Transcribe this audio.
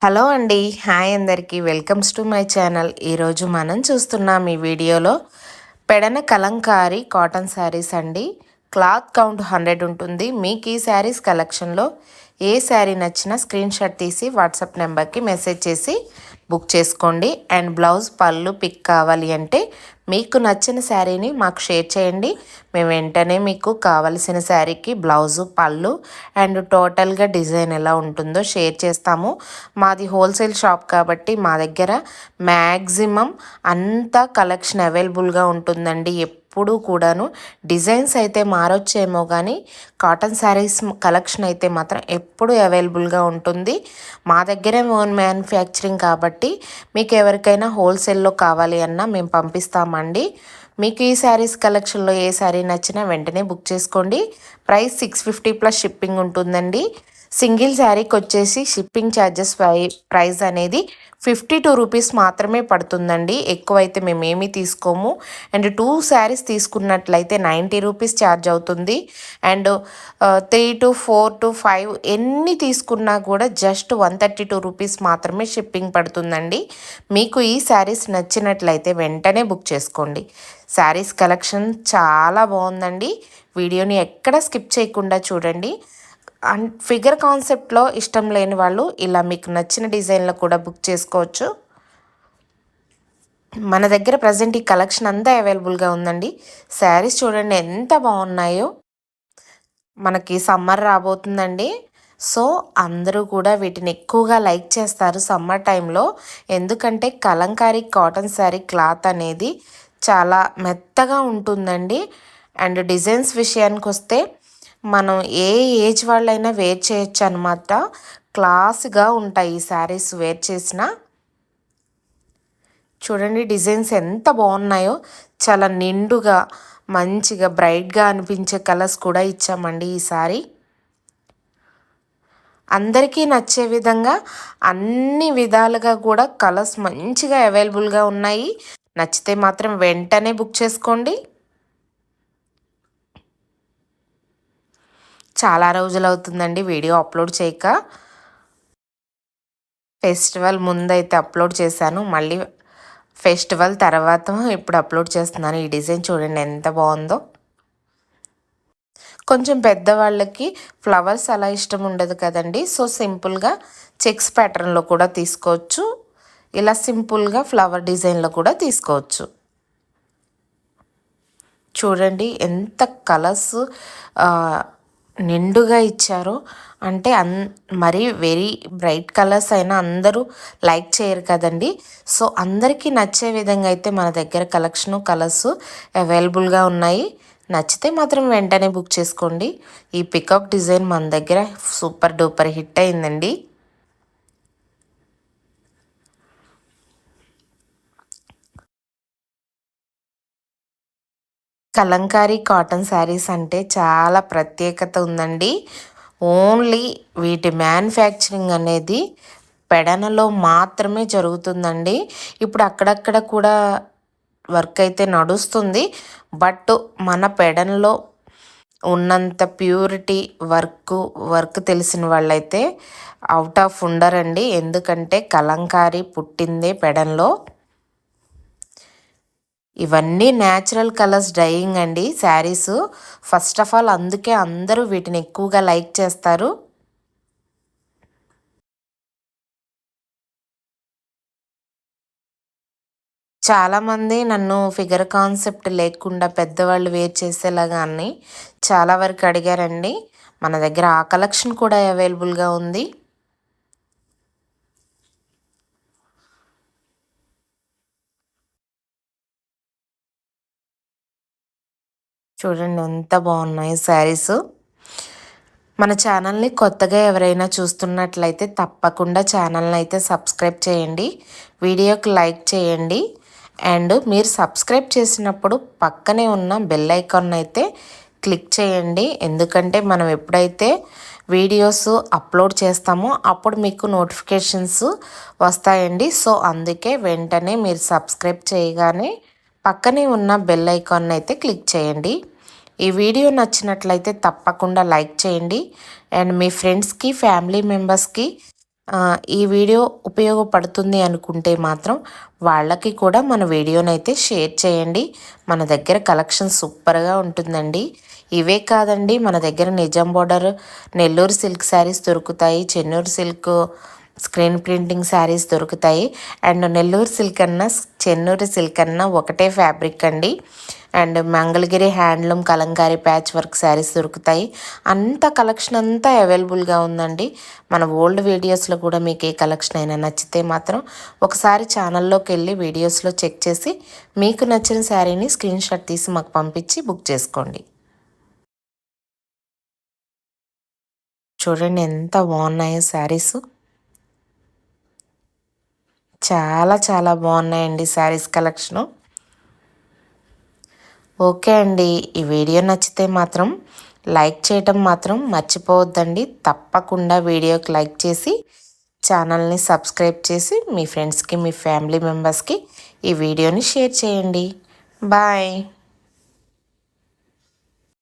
Hello అండి. Hi అందరికీ. Welcomes to my channel. ఈరోజు మనం చూస్తున్నాం ఈ వీడియోలో పెడన కలంకారీ కాటన్ శారీస్ అండి. క్లాత్ కౌంట్ 100 ఉంటుంది. మీకు ఈ శారీస్ కలెక్షన్లో ఏ శారీ నచ్చినా స్క్రీన్ షాట్ తీసి వాట్సాప్ నెంబర్కి మెసేజ్ చేసి బుక్ చేసుకోండి. అండ్ బ్లౌజ్ పళ్ళు పిక్ కావాలి అంటే మీకు నచ్చిన శారీని మాకు షేర్ చేయండి. మేము వెంటనే మీకు కావలసిన శారీకి బ్లౌజు పళ్ళు అండ్ టోటల్గా డిజైన్ ఎలా ఉంటుందో షేర్ చేస్తాము. మాది హోల్సేల్ షాప్ కాబట్టి మా దగ్గర మ్యాక్సిమం అంతా కలెక్షన్ అవైలబుల్గా ఉంటుందండి. ఎప్పుడూ కూడాను డిజైన్స్ అయితే మారొచ్చేమో కానీ కాటన్ శారీస్ కలెక్షన్ అయితే మాత్రం ఎప్పుడూ అవైలబుల్గా ఉంటుంది. మా దగ్గరే ఓన్ మ్యానుఫ్యాక్చరింగ్ కాబట్టి మీకు ఎవరికైనా హోల్సేల్లో కావాలి అన్నా మేము పంపిస్తామండి. మీకు ఈ శారీస్ కలెక్షన్లో ఏ శారీ నచ్చినా వెంటనే బుక్ చేసుకోండి. ప్రైస్ 650 ప్లస్ షిప్పింగ్ ఉంటుందండి. సింగిల్ శారీకి వచ్చేసి షిప్పింగ్ ఛార్జెస్ ప్రైస్ అనేది 52 రూపీస్ మాత్రమే పడుతుందండి. ఎక్కువైతే మేమేమీ తీసుకోము. అండ్ 2 శారీస్ తీసుకున్నట్లయితే 90 రూపీస్ ఛార్జ్ అవుతుంది. అండ్ 3 to 4 to 5 ఎన్ని తీసుకున్నా కూడా జస్ట్ 132 రూపీస్ మాత్రమే షిప్పింగ్ పడుతుందండి. మీకు ఈ శారీస్ నచ్చినట్లయితే వెంటనే బుక్ చేసుకోండి. శారీస్ కలెక్షన్ చాలా బాగుందండి. వీడియోని ఎక్కడ స్కిప్ చేయకుండా చూడండి. అండ్ ఫిగర్ కాన్సెప్ట్లో ఇష్టం లేని వాళ్ళు ఇలా మీకు నచ్చిన డిజైన్లో కూడా బుక్ చేసుకోవచ్చు. మన దగ్గర ప్రజెంట్ ఈ కలెక్షన్ అంతా అవైలబుల్గా ఉందండి. శారీస్ చూడండి ఎంత బాగున్నాయో. మనకి సమ్మర్ రాబోతుందండి. సో అందరూ కూడా వీటిని ఎక్కువగా లైక్ చేస్తారు సమ్మర్ టైంలో. ఎందుకంటే కలంకారీ కాటన్ శారీ క్లాత్ అనేది చాలా మెత్తగా ఉంటుందండి. అండ్ డిజైన్స్ విషయానికి వస్తే మనం ఏ ఏజ్ వాళ్ళైనా వేర్ చేయొచ్చు అనమాట. క్లాస్గా ఉంటాయి ఈ శారీస్ వేర్ చేసిన. చూడండి డిజైన్స్ ఎంత బాగున్నాయో. చాలా నిండుగా మంచిగా బ్రైట్గా అనిపించే కలర్స్ కూడా ఇచ్చామండి ఈసారి. అందరికీ నచ్చే విధంగా అన్ని విధాలుగా కూడా కలర్స్ మంచిగా అవైలబుల్గా ఉన్నాయి. నచ్చితే మాత్రం వెంటనే బుక్ చేసుకోండి. చాలా రోజులు అవుతుందండి వీడియో అప్లోడ్ చేయక. ఫెస్టివల్ ముందైతే అప్లోడ్ చేశాను. మళ్ళీ ఫెస్టివల్ తర్వాత ఇప్పుడు అప్లోడ్ చేస్తున్నాను. ఈ డిజైన్ చూడండి ఎంత బాగుందో. కొంచెం పెద్దవాళ్ళకి ఫ్లవర్స్ అలా ఇష్టం ఉండదు కదండి. సో సింపుల్గా చెక్స్ ప్యాటర్న్లో కూడా తీసుకోవచ్చు. ఇలా సింపుల్గా ఫ్లవర్ డిజైన్లో కూడా తీసుకోవచ్చు. చూడండి ఎంత కలర్స్ నిండుగా ఇచ్చారో. అంటే మరీ వెరీ బ్రైట్ కలర్స్ అయినా అందరూ లైక్ చేయరు కదండి. సో అందరికీ నచ్చే విధంగా అయితే మన దగ్గర కలర్స్ అవైలబుల్గా ఉన్నాయి. నచ్చితే మాత్రం వెంటనే బుక్ చేసుకోండి. ఈ పికాక్ డిజైన్ మన దగ్గర సూపర్ డూపర్ హిట్ అయిందండి. కలంకారీ కాటన్ శారీస్ అంటే చాలా ప్రత్యేకత ఉందండి. ఓన్లీ వీటి మ్యానుఫ్యాక్చరింగ్ అనేది పెడనలో మాత్రమే జరుగుతుందండి. ఇప్పుడు అక్కడక్కడ కూడా వర్క్ అయితే నడుస్తుంది. బట్ మన పెడనలో ఉన్నంత ప్యూరిటీ వర్క్ తెలిసిన వాళ్ళైతే అవుట్ ఆఫ్ ఉండరండి. ఎందుకంటే కలంకారీ పుట్టిందే పెడన్లో. ఇవన్నీ న్యాచురల్ కలర్స్ డైయింగ్ అండి శారీస్. ఫస్ట్ ఆఫ్ ఆల్ అందుకే అందరూ వీటిని ఎక్కువగా లైక్ చేస్తారు. చాలామంది నన్ను ఫిగర్ కాన్సెప్ట్ లేకుండా పెద్దవాళ్ళు వేర్ చేసేలాగా అని చాలా వరకు అడిగారండి. మన దగ్గర ఆ కలెక్షన్ కూడా అవైలబుల్గా ఉంది. చూడండి ఎంత బాగున్నాయి శారీస్. మన ఛానల్ని కొత్తగా ఎవరైనా చూస్తున్నట్లయితే తప్పకుండా ఛానల్ని అయితే సబ్స్క్రైబ్ చేయండి. వీడియోకి లైక్ చేయండి. అండ్ మీరు సబ్స్క్రైబ్ చేసినప్పుడు పక్కనే ఉన్న బెల్ ఐకాన్ అయితే క్లిక్ చేయండి. ఎందుకంటే మనం ఎప్పుడైతే వీడియోస్ అప్లోడ్ చేస్తామో అప్పుడు మీకు నోటిఫికేషన్స్ వస్తాయండి. సో అందుకే వెంటనే మీరు సబ్స్క్రైబ్ చేయగానే పక్కనే ఉన్న బెల్ ఐకాన్ అయితే క్లిక్ చేయండి. ఈ వీడియో నచ్చినట్లయితే తప్పకుండా లైక్ చేయండి. అండ్ మీ ఫ్రెండ్స్కి ఫ్యామిలీ మెంబర్స్కి ఈ వీడియో ఉపయోగపడుతుంది అనుకుంటే మాత్రం వాళ్ళకి కూడా మన వీడియోనైతే షేర్ చేయండి. మన దగ్గర కలెక్షన్ సూపర్గా ఉంటుందండి. ఇవే కాదండి, మన దగ్గర నిజాం బోర్డర్ నెల్లూరు సిల్క్ శారీస్ దొరుకుతాయి, Chennur silk screen printing saris దొరుకుతాయి. అండ్ నెల్లూరు సిల్క్ అన్నా చెన్నూరు సిల్క్ అన్నా ఒకటే ఫ్యాబ్రిక్ అండి. And Mangalagiri handloom Kalamkari patch work saris దొరుకుతాయి. అంత కలెక్షన్ అంతా అవైలబుల్గా ఉందండి. మన ఓల్డ్ వీడియోస్లో కూడా మీకు ఏ కలెక్షన్ అయినా నచ్చితే మాత్రం ఒకసారి ఛానల్లోకి వెళ్ళి వీడియోస్లో చెక్ చేసి మీకు నచ్చిన శారీని స్క్రీన్ షాట్ తీసి మాకు పంపించి బుక్ చేసుకోండి. చూడండి ఎంత బాగున్నాయో శారీస్. చాలా చాలా బాగున్నాయండి శారీస్ కలెక్షను. ఓకే అండి, ఈ వీడియో నచ్చితే మాత్రం లైక్ చేయటం మాత్రం మర్చిపోవద్దండి. తప్పకుండా వీడియోకి లైక్ చేసి ఛానల్ని సబ్స్క్రైబ్ చేసి మీ ఫ్రెండ్స్కి మీ ఫ్యామిలీ మెంబర్స్కి ఈ వీడియోని షేర్ చేయండి. బాయ్.